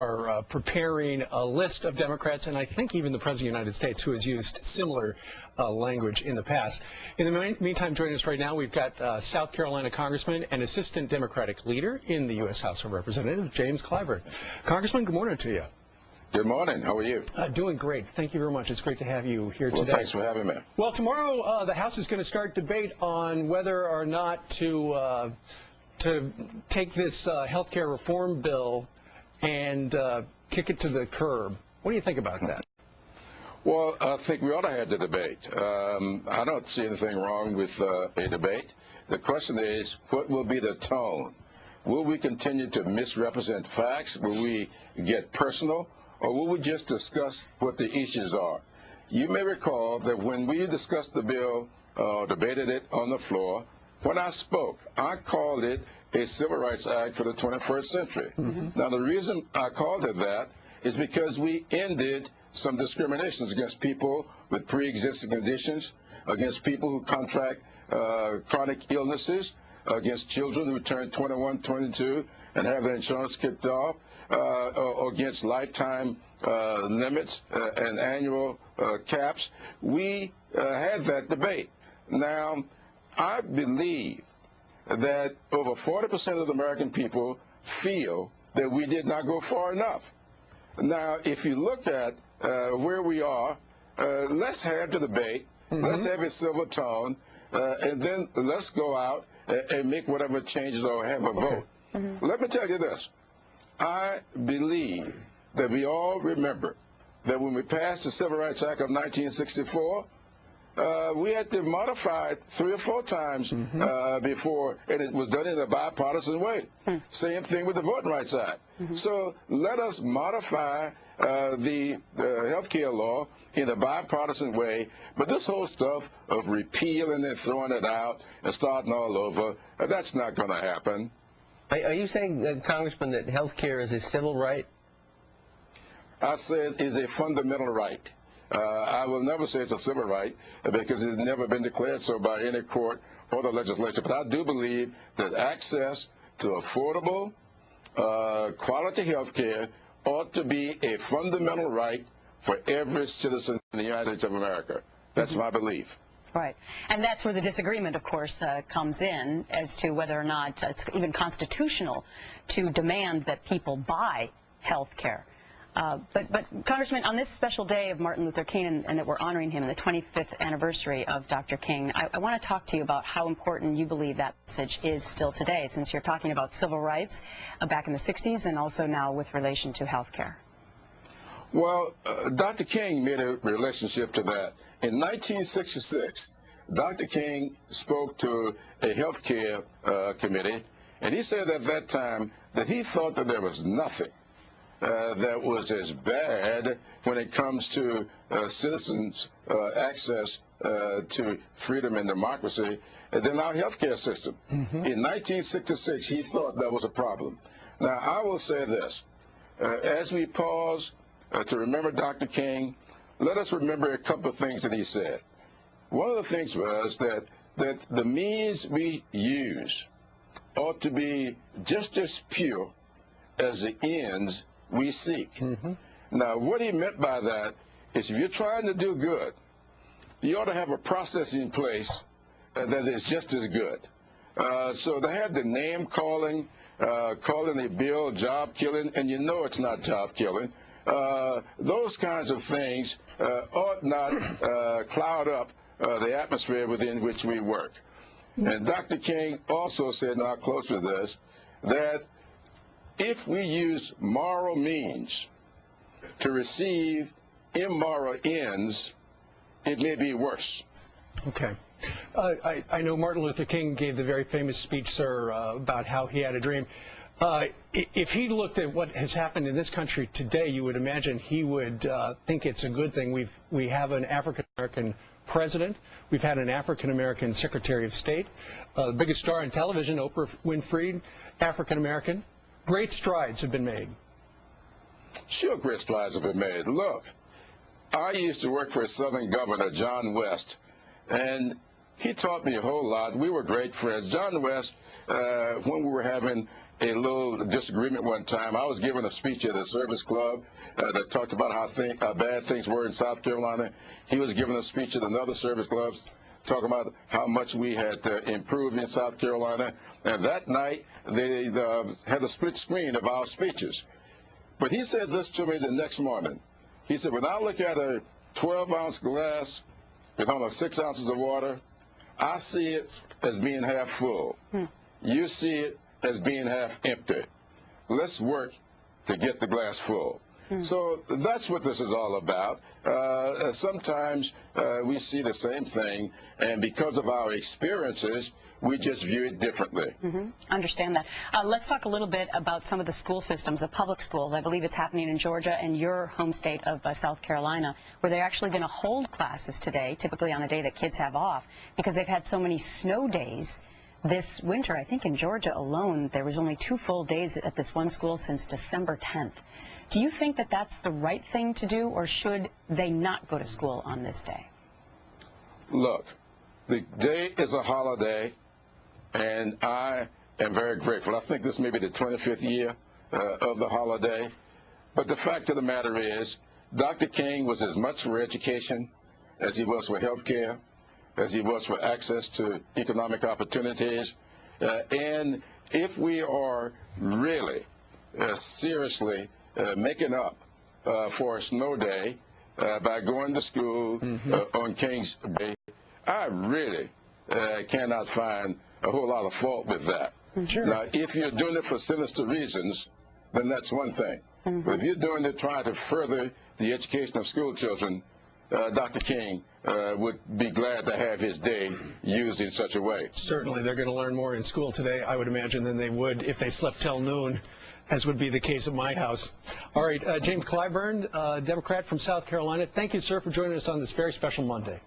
are preparing a list of Democrats, and I think even the President of the United States, who has used similar language in the past. In the meantime, joining us right now, we've got South Carolina Congressman and Assistant Democratic Leader in the U.S. House of Representatives, James Clyburn. Congressman, good morning to you. Good morning. How are you? Doing great. Thank you very much. It's great to have you here today. Well, thanks for having me. Well, tomorrow the House is going to start debate on whether or not to take this health care reform bill and kick it to the curb. What do you think about that? Well, I think we ought to have the debate. I don't see anything wrong with a debate. The question is, what will be the tone? Will we continue to misrepresent facts? Will we get personal? Or will we just discuss what the issues are? You may recall that when we discussed the bill, debated it on the floor, when I spoke, I called it a Civil Rights Act for the 21st century. Now, the reason I called it that is because we ended some discriminations against people with pre-existing conditions, against people who contract chronic illnesses, against children who turn 21, 22 and have their insurance kicked off, or against lifetime limits and annual caps. We had that debate. Now, I believe that over 40% of the American people feel that we did not go far enough. Now, if you look at where we are, let's have the debate, let's have a civil tone, and then let's go out and make whatever changes or have a vote. Let me tell you this. I believe that we all remember that when we passed the Civil Rights Act of 1964, we had to modify it 3 or 4 times before, and it was done in a bipartisan way. Same thing with the Voting Rights Act. So let us modify the health care law in a bipartisan way, but this whole stuff of repealing and throwing it out and starting all over, that's not going to happen. Are you saying, Congressman, that health care is a civil right? I said it's a fundamental right. I will never say it's a civil right because it's never been declared so by any court or the legislature. But I do believe that access to affordable, quality health care ought to be a fundamental right for every citizen in the United States of America. That's my belief. Right. And that's where the disagreement, of course, comes in as to whether or not it's even constitutional to demand that people buy health care. But Congressman, on this special day of Martin Luther King and that we're honoring him, the 25th anniversary of Dr. King, I want to talk to you about how important you believe that message is still today, since you're talking about civil rights back in the 60s and also now with relation to health care. Well, Dr. King made a relationship to that. In 1966, Dr. King spoke to a health care committee, and he said at that time that he thought that there was nothing that was as bad when it comes to citizens' access to freedom and democracy than our health care system. In 1966, he thought that was a problem. Now, I will say this. As we pause to remember Dr. King, let us remember a couple of things that he said. One of the things was that the means we use ought to be just as pure as the ends we seek. Now, what he meant by that is if you're trying to do good, you ought to have a process in place that is just as good. So they have the name calling, calling a bill job killing, and you know it's not job killing. Those kinds of things ought not cloud up the atmosphere within which we work. And Dr. King also said, and I'll close with this, that if we use moral means to receive immoral ends, it may be worse. Okay. I know Martin Luther King gave the very famous speech, sir, about how he had a dream. If he looked at what has happened in this country today, you would imagine he would think it's a good thing. We have an African-American president. We've had an African-American Secretary of State. The biggest star on television, Oprah Winfrey, African-American. Great strides have been made. Sure, great strides have been made. Look, I used to work for a Southern governor, John West, and he taught me a whole lot. We were great friends. John West, when we were having a little disagreement one time. I was giving a speech at a service club that talked about how bad things were in South Carolina. He was giving a speech at another service club talking about how much we had improved in South Carolina. And that night, they had a split screen of our speeches. But he said this to me the next morning. He said, when I look at a 12-ounce glass with only 6 ounces of water, I see it as being half full. You see it as being half empty. Let's work to get the glass full. So that's what this is all about. Sometimes we see the same thing, and because of our experiences, we just view it differently. Understand that. Let's talk a little bit about some of the school systems, the public schools. I believe it's happening in Georgia and your home state of South Carolina, where they're actually going to hold classes today, typically on a day that kids have off, because they've had so many snow days this winter. I think in Georgia alone, there was only 2 full days at this one school since December 10th. Do you think that that's the right thing to do, or should they not go to school on this day? Look, the day is a holiday, and I am very grateful. I think this may be the 25th year of the holiday. But the fact of the matter is, Dr. King was as much for education as he was for health care, as he was for access to economic opportunities. And if we are really seriously making up for a snow day by going to school on King's Day, I really cannot find a whole lot of fault with that. Now, if you're doing it for sinister reasons, then that's one thing. But if you're doing it trying to further the education of school children, Dr. King would be glad to have his day used in such a way. Certainly, they're going to learn more in school today, I would imagine, than they would if they slept till noon, as would be the case at my house. All right, James Clyburn, Democrat from South Carolina, thank you, sir, for joining us on this very special Monday.